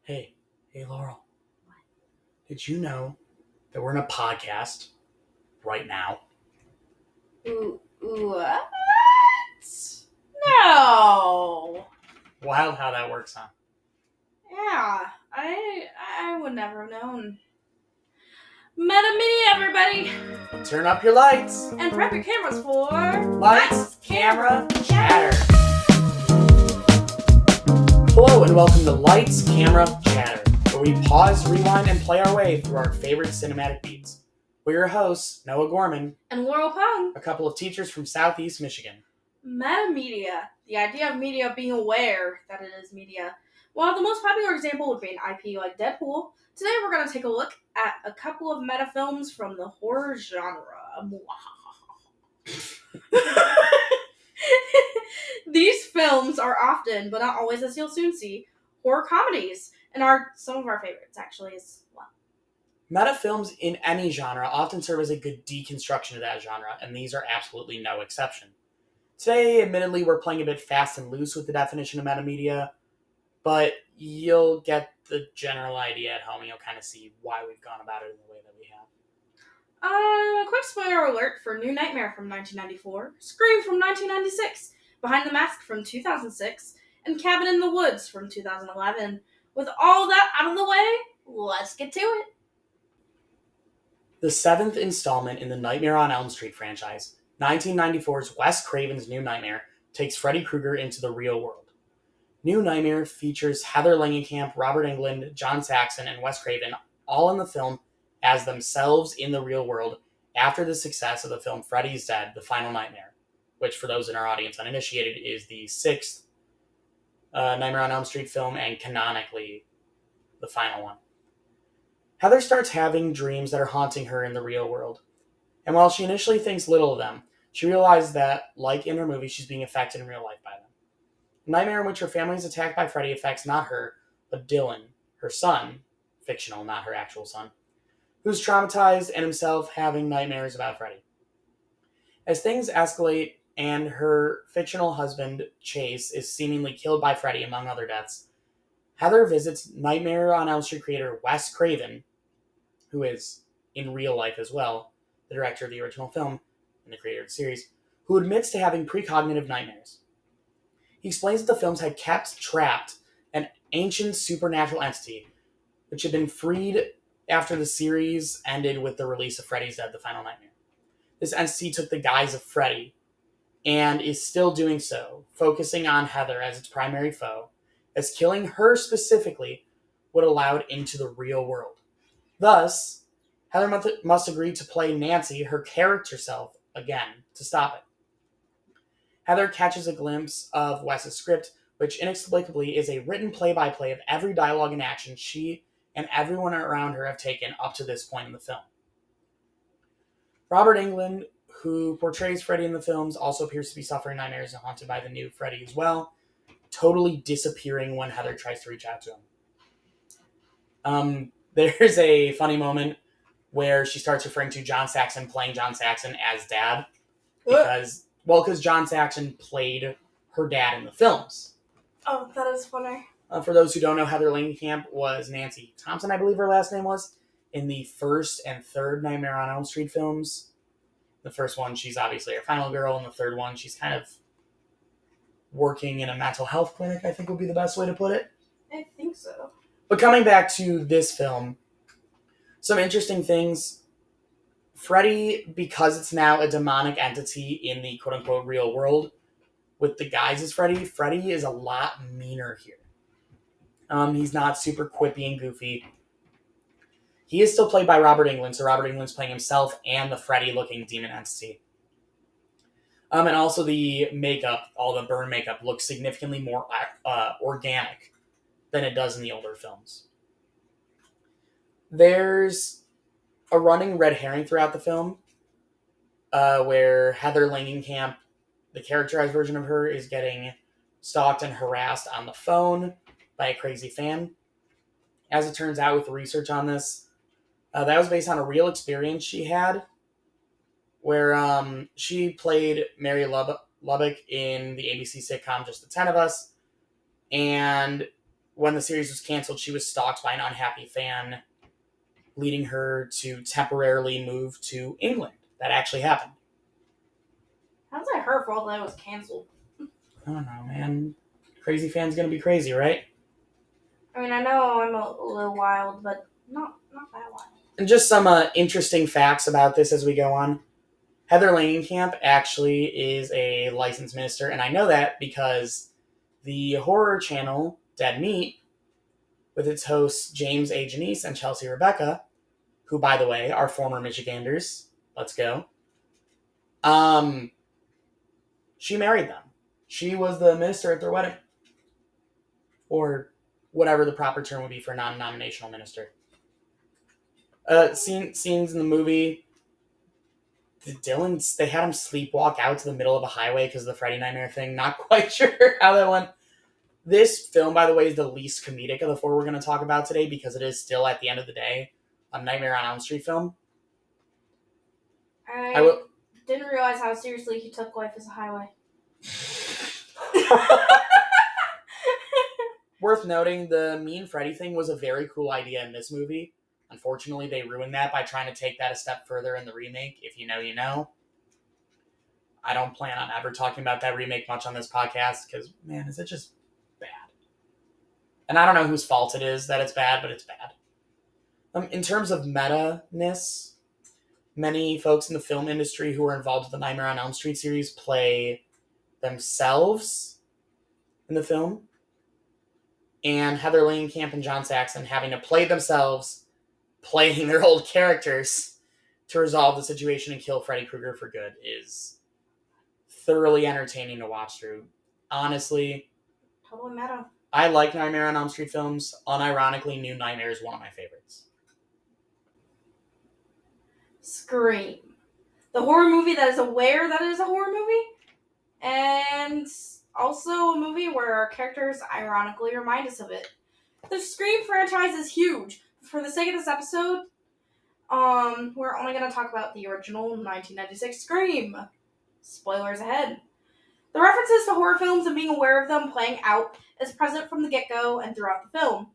Hey, Laurel. Did you know that we're in a podcast right now? What? No. Wild how that works, huh? Yeah, I would never have known. Meta Mini, everybody, Turn up your lights. and prep your cameras for Lights, camera, chatter. Hello and welcome to Lights, Camera, Chatter, where we pause, rewind, and play our way through our favorite cinematic beats. We're your hosts, Noah Gorman, and Laurel Pong. a couple of teachers from Southeast Michigan. Metamedia, the idea of media being aware that it is media. While the most popular example would be an IP like Deadpool, today we're going to take a look at a couple of meta films from the horror genre. These films are often, but not always as you'll soon see, horror comedies, and are some of our favorites actually as well. Meta films in any genre often serve as a good deconstruction of that genre, and these are absolutely no exception. Today, admittedly, we're playing a bit fast and loose with the definition of metamedia, but you'll get the general idea at home and you'll kind of see why we've gone about it in the way that we have. A quick spoiler alert for New Nightmare from 1994, Scream from 1996, Behind the Mask from 2006, and Cabin in the Woods from 2011. With all that out of the way, let's get to it. The seventh installment in the Nightmare on Elm Street franchise, 1994's Wes Craven's New Nightmare, takes Freddy Krueger into the real world. New Nightmare features Heather Langenkamp, Robert Englund, John Saxon, and Wes Craven all in the film as themselves in the real world after the success of the film Freddy's Dead, The Final Nightmare, which for those in our audience uninitiated is the sixth Nightmare on Elm Street film and canonically the final one. Heather starts having dreams that are haunting her in the real world. And while she initially thinks little of them, she realizes that, like in her movie, she's being affected in real life by them. The nightmare in which her family is attacked by Freddy affects not her, but Dylan, her son, fictional, not her actual son, who's traumatized and himself having nightmares about Freddy. As things escalate and her fictional husband, Chase, is seemingly killed by Freddy, among other deaths, Heather visits Nightmare on Elm Street creator Wes Craven, who is, in real life as well, the director of the original film and the creator of the series, who admits to having precognitive nightmares. He explains that the films had kept trapped an ancient supernatural entity, which had been freed after the series ended with the release of Freddy's Dead, The Final Nightmare. This entity took the guise of Freddy, and is still doing so, focusing on Heather as its primary foe, as killing her specifically would allow it into the real world. Thus, Heather must agree to play Nancy, her character self, again, to stop it. Heather catches a glimpse of Wes's script, which inexplicably is a written play-by-play of every dialogue and action she and everyone around her have taken up to this point in the film. Robert Englund, who portrays Freddy in the films, also appears to be suffering nightmares and haunted by the new Freddy as well, totally disappearing when Heather tries to reach out to him. There's a funny moment where she starts referring to John Saxon playing John Saxon as dad. Because John Saxon played her dad in the films. Oh, that is funny. For those who don't know, Heather Langenkamp was Nancy Thompson, I believe her last name was, in the first and third Nightmare on Elm Street films. The first one, she's obviously our final girl, and the third one, she's kind of working in a mental health clinic, I think would be the best way to put it. I think so. But coming back to this film, some interesting things. Freddy, because it's now a demonic entity in the quote-unquote real world, with the guise as Freddy is a lot meaner here. He's not super quippy and goofy. He is still played by Robert Englund, so Robert Englund's playing himself and the Freddy-looking demon entity. And also the makeup, all the burn makeup, looks significantly more organic than it does in the older films. There's a running red herring throughout the film, where Heather Langenkamp, the characterized version of her, is getting stalked and harassed on the phone by a crazy fan. As it turns out, with the research on this, that was based on a real experience she had, where she played Mary Lubbock in the ABC sitcom Just the 10 of Us, and when the series was canceled, she was stalked by an unhappy fan, leading her to temporarily move to England. That actually happened. How's that her fault that it was canceled? I don't know, man. Crazy fan's gonna be crazy, right? I mean, I know I'm a little wild, but not that wild. And just some interesting facts about this as we go on. Heather Langenkamp actually is a licensed minister, and I know that because the horror channel Dead Meat, with its hosts James A. Janice and Chelsea Rebecca, who, by the way, are former Michiganders. Let's go. She married them. She was the minister at their wedding. Or whatever the proper term would be for a non-denominational minister. Scenes in the movie, they had him sleepwalk out to the middle of a highway because of the Freddy Nightmare thing. Not quite sure how that went. This film, by the way, is the least comedic of the four we're going to talk about today because it is still, at the end of the day, a Nightmare on Elm Street film. I didn't realize how seriously he took life as a highway. Worth noting, the Mean Freddy thing was a very cool idea in this movie. Unfortunately, they ruined that by trying to take that a step further in the remake. If you know, you know. I don't plan on ever talking about that remake much on this podcast because, man, is it just bad. And I don't know whose fault it is that it's bad, but it's bad. In terms of meta-ness, many folks in the film industry who are involved with the Nightmare on Elm Street series play themselves in the film. And Heather Langenkamp and John Saxon having to play themselves, playing their old characters to resolve the situation and kill Freddy Krueger for good is thoroughly entertaining to watch through. Honestly, Totally meta. I like Nightmare on Elm Street films. Unironically, New Nightmare is one of my favorites. Scream. The horror movie that is aware that it is a horror movie. And also a movie where our characters ironically remind us of it. The Scream franchise is huge. For the sake of this episode, we're only going to talk about the original 1996 Scream. Spoilers ahead. The references to horror films and being aware of them playing out is present from the get-go and throughout the film.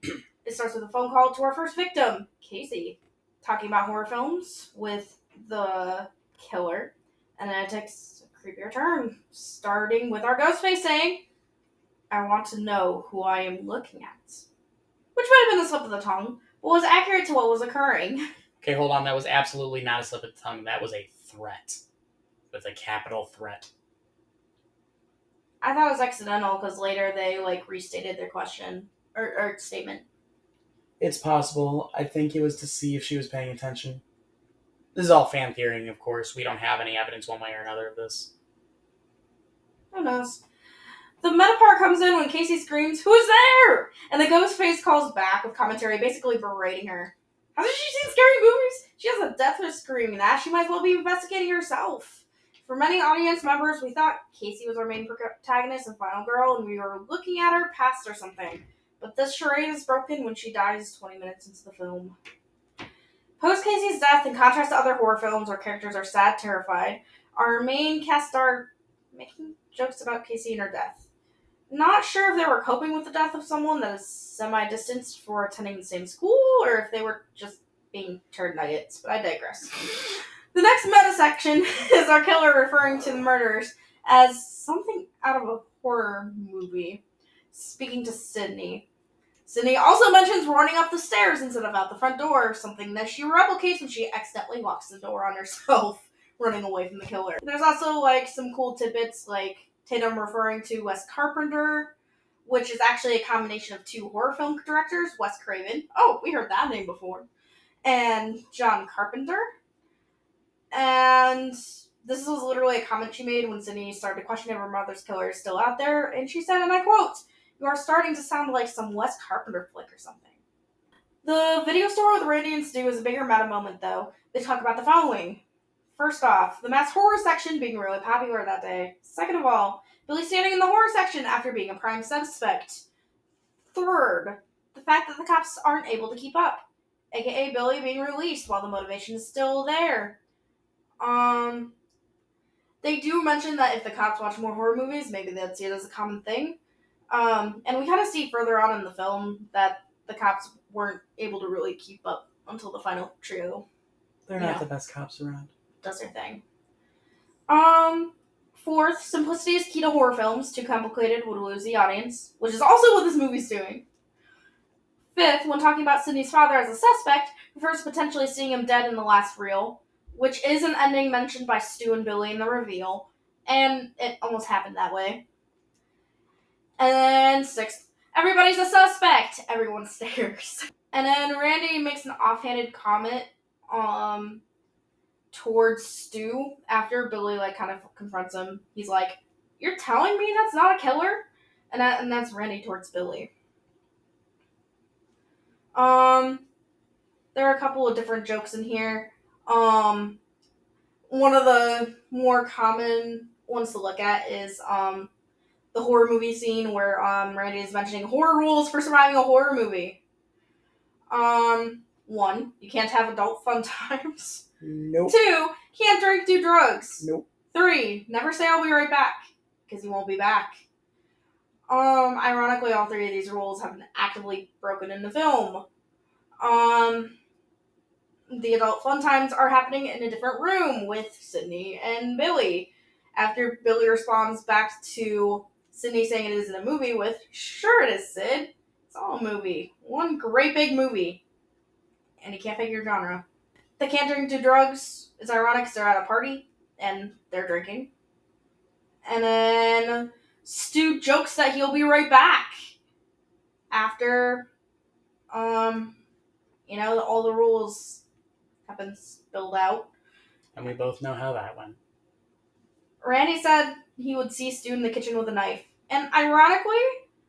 It starts with a phone call to our first victim, Casey, talking about horror films with the killer, and then it takes a creepier turn, starting with our ghost face saying, "I want to know who I am looking at." Which might have been a slip of the tongue, but was accurate to what was occurring. Okay, hold on. That was absolutely not a slip of the tongue. That was a threat. With a capital threat. I thought it was accidental because later they restated their question or statement. It's possible. I think it was to see if she was paying attention. This is all fan theorying, of course. We don't have any evidence one way or another of this. Who knows? The meta part comes in when Casey screams, "Who's there?" And the ghost face calls back with commentary basically berating her. Hasn't she seen scary movies? She has a death wish screaming that. She might as well be investigating herself. For many audience members, we thought Casey was our main protagonist and final girl, and we were looking at her past or something. But this charade is broken when she dies 20 minutes into the film. Post Casey's death, in contrast to other horror films where characters are sad, terrified, our main cast are making jokes about Casey and her death. Not sure if they were coping with the death of someone that is semi-distanced for attending the same school, or if they were just being turd nuggets, but I digress. The next meta section is our killer referring to the murders as something out of a horror movie. Speaking to Sydney. Sydney also mentions running up the stairs instead of out the front door, something that she replicates when she accidentally locks the door on herself, running away from the killer. There's also some cool tidbits like Tatum referring to Wes Carpenter, which is actually a combination of two horror film directors, Wes Craven. Oh, we heard that name before. And John Carpenter. And this was literally a comment she made when Sydney started questioning if her mother's killer is still out there. And she said, and I quote, "You are starting to sound like some Wes Carpenter flick or something." The video store with Randy and Stu is a bigger meta moment, though. They talk about the following. First off, the mass horror section being really popular that day. Second of all, Billy standing in the horror section after being a prime suspect. Third, the fact that the cops aren't able to keep up, aka Billy being released while the motivation is still there. They do mention that if the cops watch more horror movies, maybe they'd see it as a common thing. And we kind of see further on in the film that the cops weren't able to really keep up until the final trio They're not the best cops around. does their thing. Fourth, simplicity is key to horror films. Too complicated would lose the audience, which is also what this movie's doing. Fifth, when talking about Sidney's father as a suspect, refers to potentially seeing him dead in the last reel, which is an ending mentioned by Stu and Billy in the reveal, and it almost happened that way. And then sixth, everybody's a suspect. Everyone stares. And then Randy makes an offhanded comment towards Stu after Billy kind of confronts him. He's like, "You're telling me that's not a killer?" And that's Randy towards Billy. There are a couple of different jokes in here. One of the more common ones to look at is the horror movie scene where Randy is mentioning horror rules for surviving a horror movie. 1, you can't have adult fun times. Nope. 2, can't drink, do drugs. Nope. 3, never say I'll be right back, because you won't be back. Ironically, all 3 of these rules have been actively broken in the film. The adult fun times are happening in a different room with Sidney and Billy. After Billy responds back to Sidney saying it isn't a movie with, "Sure it is, Sid. It's all a movie. One great big movie." And you can't pick your genre. They can't drink, do drugs. It's ironic because they're at a party and they're drinking. And then Stu jokes that he'll be right back after, all the rules have been spilled out. And we both know how that went. Randy said he would see Stu in the kitchen with a knife. And ironically,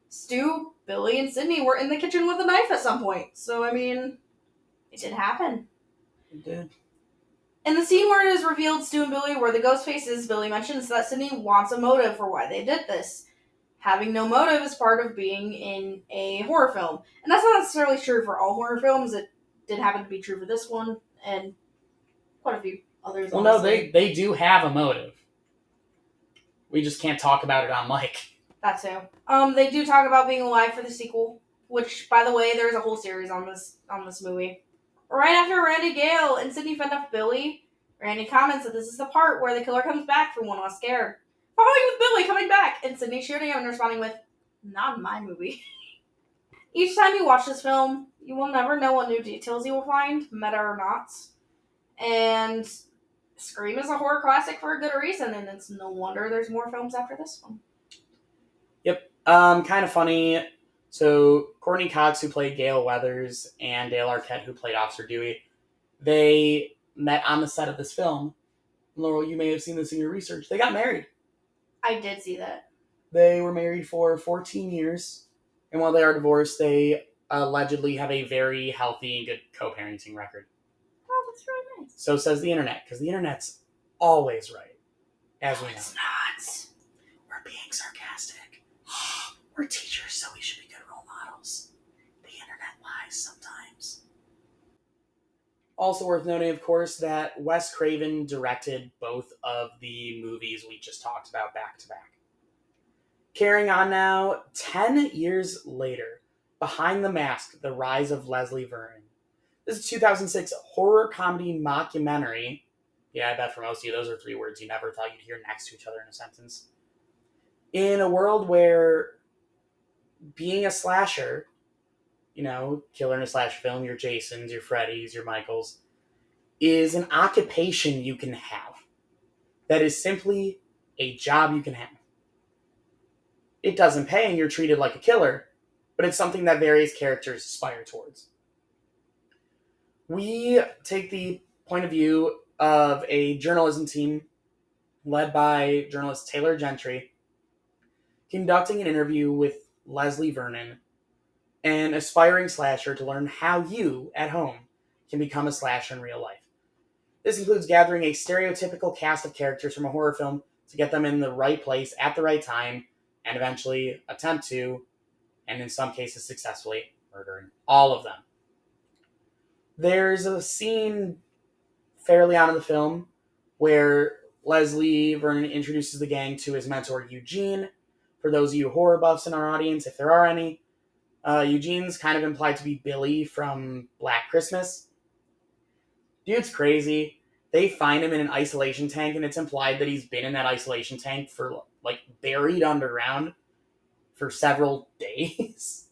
Stu, Billy, and Sidney were in the kitchen with a knife at some point. So, it did happen. It did. In the scene where it is revealed Stu and Billy were the ghost faces, Billy mentions that Sidney wants a motive for why they did this. Having no motive is part of being in a horror film. And that's not necessarily true for all horror films. It did happen to be true for this one, and quite a few others. Well, honestly. No, they do have a motive. We just can't talk about it on mic. That too. They do talk about being alive for the sequel, which, by the way, there's a whole series on this movie. Right after Randy, Gale, and Sidney fend off Billy, Randy comments that this is the part where the killer comes back from one less scared. Following with Billy coming back, and Sidney shooting him and responding with, "Not in my movie." Each time you watch this film, you will never know what new details you will find, meta or not. And Scream is a horror classic for a good reason, and it's no wonder there's more films after this one. Yep. Kind of funny. So, Courtney Cox, who played Gale Weathers, and Dale Arquette, who played Officer Dewey, they met on the set of this film. Laurel, you may have seen this in your research. They got married. I did see that. They were married for 14 years, and while they are divorced, they allegedly have a very healthy and good co-parenting record. Oh, that's really nice. So says the internet, because the internet's always right, as we know. It's not. We're being sarcastic. We're teachers, so we should be good role models. The internet lies sometimes. Also worth noting, of course, that Wes Craven directed both of the movies we just talked about back to back. Carrying on now, 10 years later, Behind the Mask, The Rise of Leslie Vernon. This is a 2006 horror comedy mockumentary. Yeah, I bet for most of you, those are 3 words you never thought you'd hear next to each other in a sentence. In a world where being a slasher, killer in a slasher film, your Jasons, your Freddys, your Michaels, is an occupation you can have. That is simply a job you can have. It doesn't pay and you're treated like a killer, but it's something that various characters aspire towards. We take the point of view of a journalism team led by journalist Taylor Gentry, conducting an interview with Leslie Vernon, an aspiring slasher, to learn how you, at home, can become a slasher in real life. This includes gathering a stereotypical cast of characters from a horror film to get them in the right place at the right time, and eventually attempt to, and in some cases successfully, murdering all of them. There's a scene fairly on in the film where Leslie Vernon introduces the gang to his mentor, Eugene, For those of you horror buffs in our audience, if there are any, Eugene's kind of implied to be Billy from Black Christmas. Dude's crazy. They find him in an isolation tank, and it's implied that he's been in that isolation tank for, like, buried underground for several days.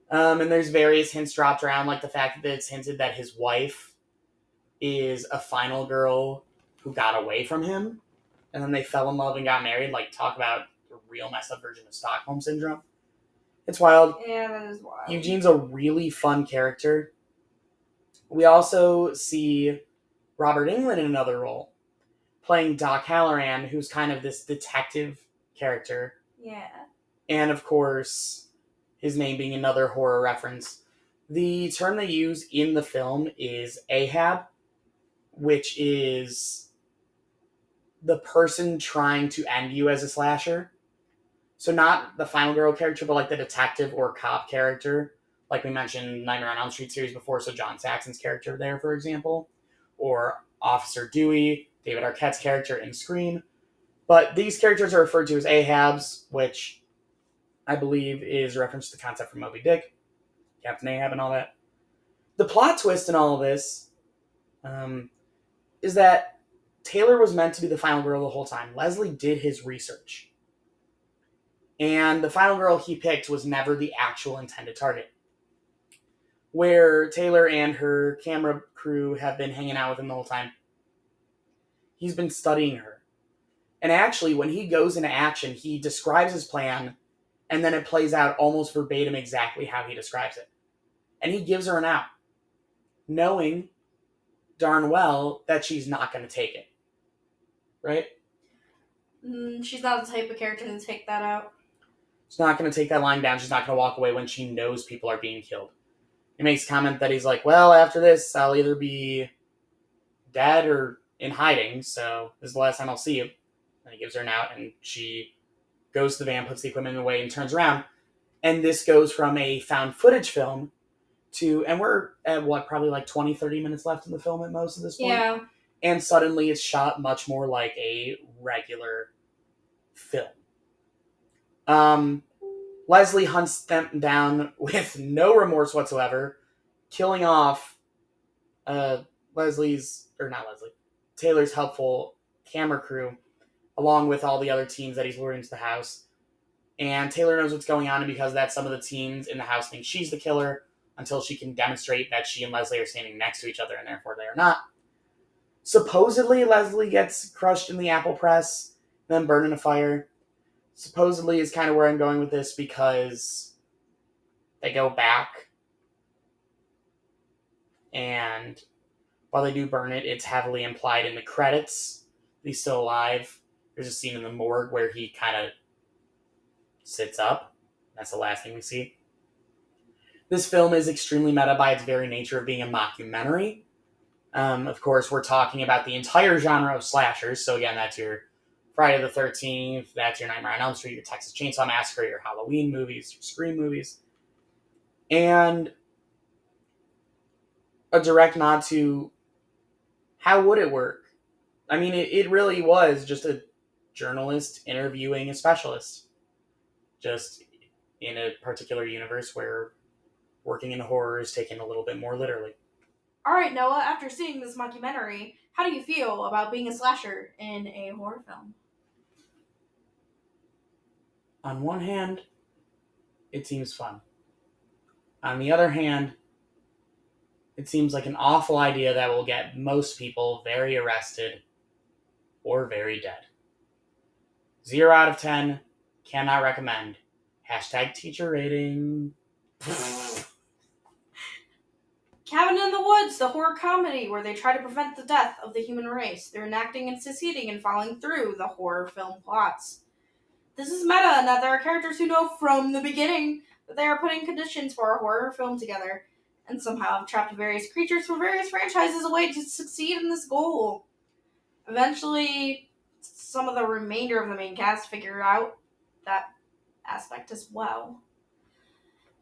And there's various hints dropped around, like the fact that it's hinted that his wife is a final girl who got away from him, and then they fell in love and got married. Like, talk about a real messed up version of Stockholm Syndrome. It's wild. Yeah, that is wild. Eugene's a really fun character. We also see Robert Englund in another role, playing Doc Halloran, who's kind of this detective character. Yeah. And, of course, his name being another horror reference. The term they use in the film is Ahab, which is the person trying to end you as a slasher. So not the final girl character, but like the detective or cop character. Like we mentioned Nightmare on Elm Street series before, so John Saxon's character there, for example. Or Officer Dewey, David Arquette's character in Scream. But these characters are referred to as Ahabs, which I believe is a reference to the concept from Moby Dick, Captain Ahab and all that. The plot twist in all of this is that Taylor was meant to be the final girl the whole time. Leslie did his research. And the final girl he picked was never the actual intended target. Where Taylor and her camera crew have been hanging out with him the whole time, he's been studying her. And actually, when he goes into action, he describes his plan, and then it plays out almost verbatim exactly how he describes it. And he gives her an out, knowing darn well that she's not going to take it. Right? She's not the type of character to take that out. She's not going to take that line down. She's not going to walk away when she knows people are being killed. He makes a comment that he's like, well, after this, I'll either be dead or in hiding, so this is the last time I'll see you. And he gives her an out, and she goes to the van, puts the equipment away, and turns around. And this goes from a found footage film to, and we're at probably like 20, 30 minutes left in the film at most of this point. Yeah. And suddenly it's shot much more like a regular film. Leslie hunts them down with no remorse whatsoever, killing off Taylor's helpful camera crew, along with all the other teens that he's lured into the house. And Taylor knows what's going on, and because of that, some of the teens in the house think she's the killer until she can demonstrate that she and Leslie are standing next to each other, and therefore they are not. Supposedly, Leslie gets crushed in the apple press, then burned in a fire. Supposedly is kind of where I'm going with this, because they go back, and while they do burn it, it's heavily implied in the credits that he's still alive. There's a scene in the morgue where he kind of sits up. That's the last thing we see. This film is extremely meta by its very nature of being a mockumentary. Of course, we're talking about the entire genre of slashers. So again, that's your Friday the 13th, that's your Nightmare on Elm Street, your Texas Chainsaw Massacre, your Halloween movies, your Scream movies. And a direct nod to how would it work? I mean, it really was just a journalist interviewing a specialist. Just in a particular universe where working in horror is taken a little bit more literally. Alright, Noah, after seeing this mockumentary, how do you feel about being a slasher in a horror film? On one hand, it seems fun. On the other hand, it seems like an awful idea that will get most people very arrested or very dead. 0 out of 10, cannot recommend. # teacher rating. Cabin in the Woods, the horror comedy where they try to prevent the death of the human race through enacting and succeeding in following through the horror film plots. This is meta in that there are characters who know from the beginning that they are putting conditions for a horror film together, and somehow have trapped various creatures from various franchises away to succeed in this goal. Eventually, some of the remainder of the main cast figure out that aspect as well.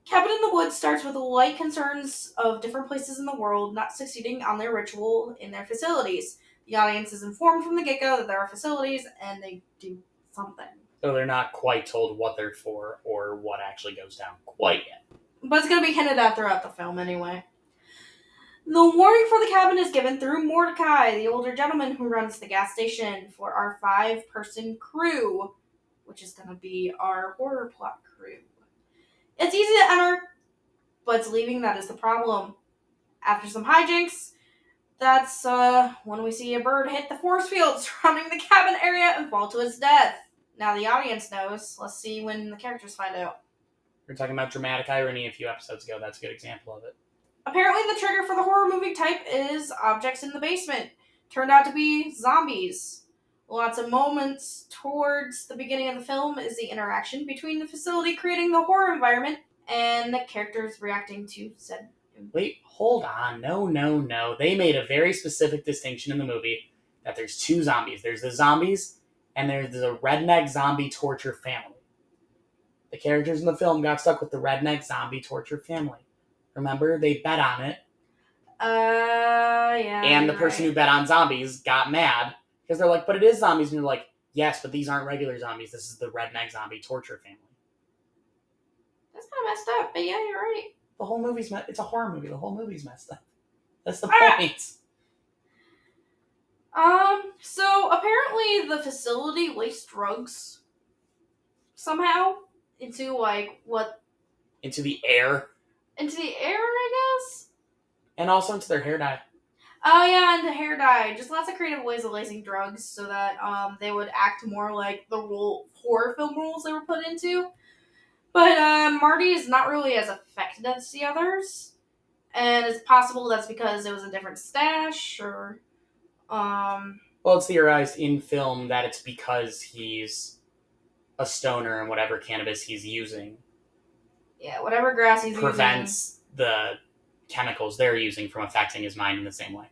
Cabin in the Woods starts with light concerns of different places in the world not succeeding on their ritual in their facilities. The audience is informed from the get-go that there are facilities, and they do something. So they're not quite told what they're for or what actually goes down quite yet. But it's going to be hinted at throughout the film anyway. The warning for the cabin is given through Mordecai, the older gentleman who runs the gas station, for our 5-person crew, which is going to be our horror plot crew. It's easy to enter, but it's leaving that is the problem. After some hijinks, that's when we see a bird hit the force field surrounding the cabin area and fall to its death. Now the audience knows. Let's see when the characters find out. We're talking about dramatic irony a few episodes ago. That's a good example of it. Apparently the trigger for the horror movie type is objects in the basement. Turned out to be zombies. Lots of moments towards the beginning of the film is the interaction between the facility creating the horror environment and the characters reacting to said. Wait, hold on. No. They made a very specific distinction in the movie that there's 2 zombies. There's the zombies and there's the redneck zombie torture family. The characters in the film got stuck with the redneck zombie torture family. Remember? They bet on it. Yeah. And the person who bet on zombies got mad because they're like, but it is zombies. And you're like, yes, but these aren't regular zombies. This is the redneck zombie torture family. That's kind of messed up, but yeah, you're right. The whole movie's it's a horror movie. The whole movie's messed up. That's the point. So apparently the facility laced drugs somehow into Into the air. Into the air, I guess? And also into their hair dye. Oh yeah, into hair dye. Just lots of creative ways of lacing drugs so that they would act more like the horror film rules they were put into. But Marty is not really as affected as the others. And it's possible that's because it was a different stash, or... Well, it's theorized in film that it's because he's a stoner and whatever cannabis he's using... Yeah, whatever grass he's prevents the chemicals they're using from affecting his mind in the same way.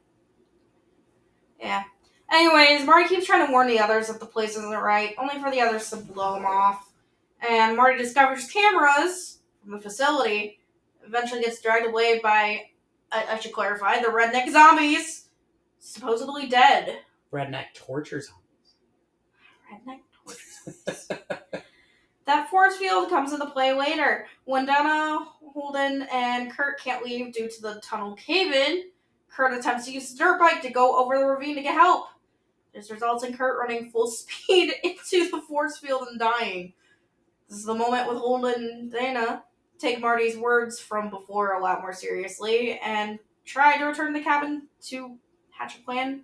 Yeah. Anyways, Marty keeps trying to warn the others that the place isn't right, only for the others to blow him off. And Marty discovers cameras from the facility, eventually gets dragged away by, I should clarify, the redneck zombies, supposedly dead. Redneck torture zombies. Redneck torture zombies. That force field comes into play later. When Donna, Holden, and Kurt can't leave due to the tunnel cave-in, Kurt attempts to use the dirt bike to go over the ravine to get help. This results in Kurt running full speed into the force field and dying. This is the moment with Holden and Dana take Marty's words from before a lot more seriously and try to return to the cabin to hatch a plan.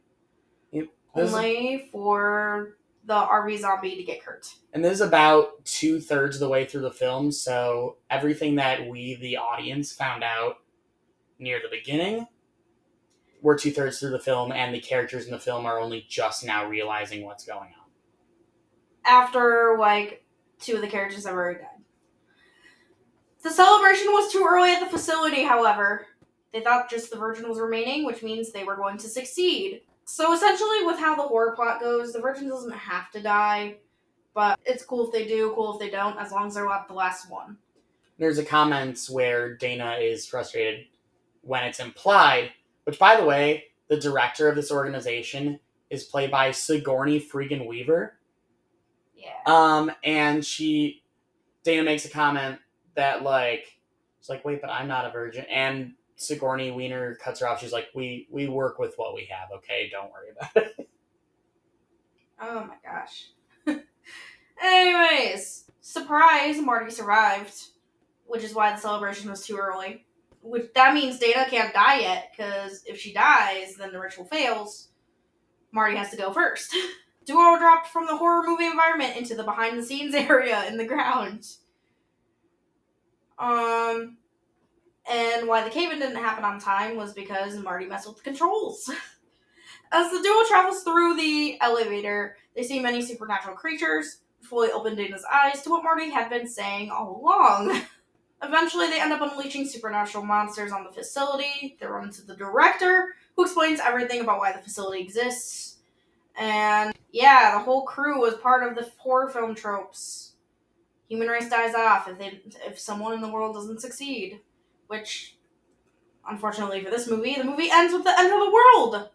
Yep. Only for the RV zombie to get Kurt. And this is about 2/3 of the way through the film, so everything that we, the audience, found out near the beginning, we're 2/3 through the film, and the characters in the film are only just now realizing what's going on. After, 2 of the characters have already died. The celebration was too early at the facility, however. They thought just the Virgin was remaining, which means they were going to succeed. So essentially, with how the horror plot goes, the Virgin doesn't have to die, but it's cool if they do, cool if they don't, as long as they're the last one. There's a comment where Dana is frustrated when it's implied, which, by the way, the director of this organization is played by Sigourney Freakin' Weaver. Yeah. And Dana makes a comment that, it's like, wait, but I'm not a virgin. And Sigourney Weaver cuts her off. She's like, we work with what we have, okay? Don't worry about it. Oh my gosh. Anyways, surprise, Marty survived, which is why the celebration was too early. That means Dana can't die yet, because if she dies, then the ritual fails. Marty has to go first. Duo dropped from the horror movie environment into the behind-the-scenes area in the ground. And why the cave-in didn't happen on time was because Marty messed with the controls. As the duo travels through the elevator, they see many supernatural creatures, fully open Dana's eyes to what Marty had been saying all along. Eventually, they end up unleashing supernatural monsters on the facility. They run into the director, who explains everything about why the facility exists. And yeah, the whole crew was part of the horror film tropes. Human race dies off if someone in the world doesn't succeed. Which, unfortunately for this movie, the movie ends with the end of the world.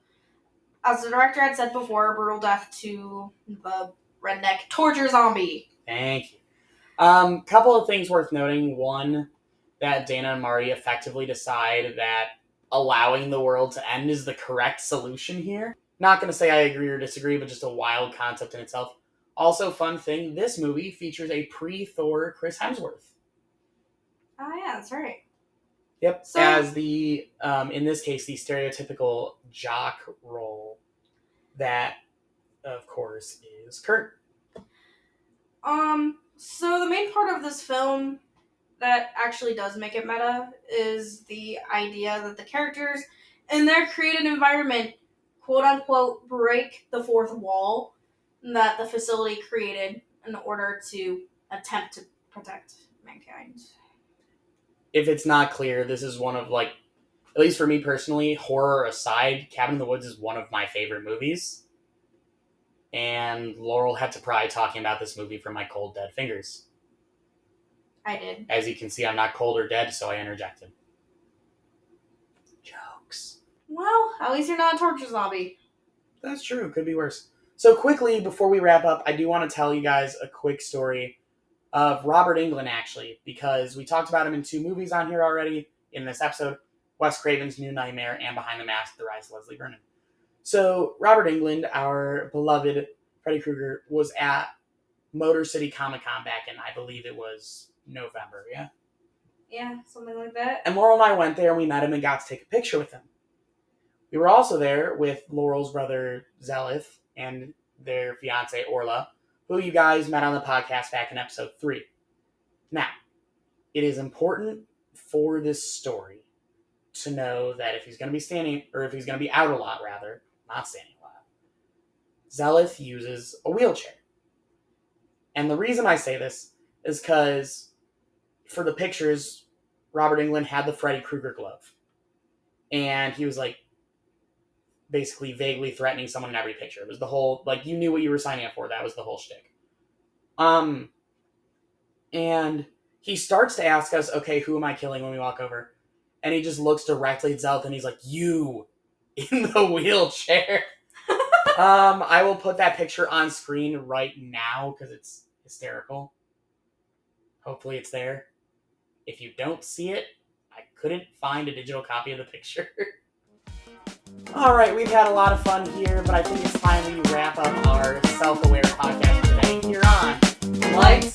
As the director had said before, brutal death to the redneck torture zombie. Thank you. Couple of things worth noting. One, that Dana and Marty effectively decide that allowing the world to end is the correct solution here. Not going to say I agree or disagree, but just a wild concept in itself. Also, fun thing, this movie features a pre-Thor Chris Hemsworth. Oh, yeah, that's right. Yep, So, as the, in this case, the stereotypical jock role that, of course, is Kurt. So the main part of this film that actually does make it meta is the idea that the characters in their created environment, quote unquote, break the fourth wall that the facility created in order to attempt to protect mankind. If it's not clear, this is one of, like, at least for me personally, horror aside, Cabin in the Woods is one of my favorite movies. And Laurel had to pry talking about this movie from my cold, dead fingers. I did. As you can see, I'm not cold or dead, so I interjected. Jokes. Well, at least you're not a torture zombie. That's true. Could be worse. So quickly, before we wrap up, I do want to tell you guys a quick story of Robert Englund, actually, because we talked about him in 2 movies on here already in this episode, Wes Craven's New Nightmare and Behind the Mask, The Rise of Leslie Vernon. So Robert Englund, our beloved Freddy Krueger, was at Motor City Comic Con back in, I believe it was November, yeah? Yeah, something like that. And Laurel and I went there and we met him and got to take a picture with him. We were also there with Laurel's brother, Zelith, and their fiancée, Orla, who you guys met on the podcast back in episode 3. Now, it is important for this story to know that if he's going to be standing, or if he's going to be out a lot, rather, not standing a lot, Zelith uses a wheelchair. And the reason I say this is because for the pictures, Robert Englund had the Freddy Krueger glove. And he was like, basically vaguely threatening someone in every picture. It was the whole, like, you knew what you were signing up for. That was the whole shtick. And he starts to ask us, okay, who am I killing when we walk over? And he just looks directly at Zelth and he's like, you in the wheelchair. I will put that picture on screen right now because it's hysterical. Hopefully it's there. If you don't see it, I couldn't find a digital copy of the picture. Alright, we've had a lot of fun here, but I think it's time we wrap up our self-aware podcast today here on Lights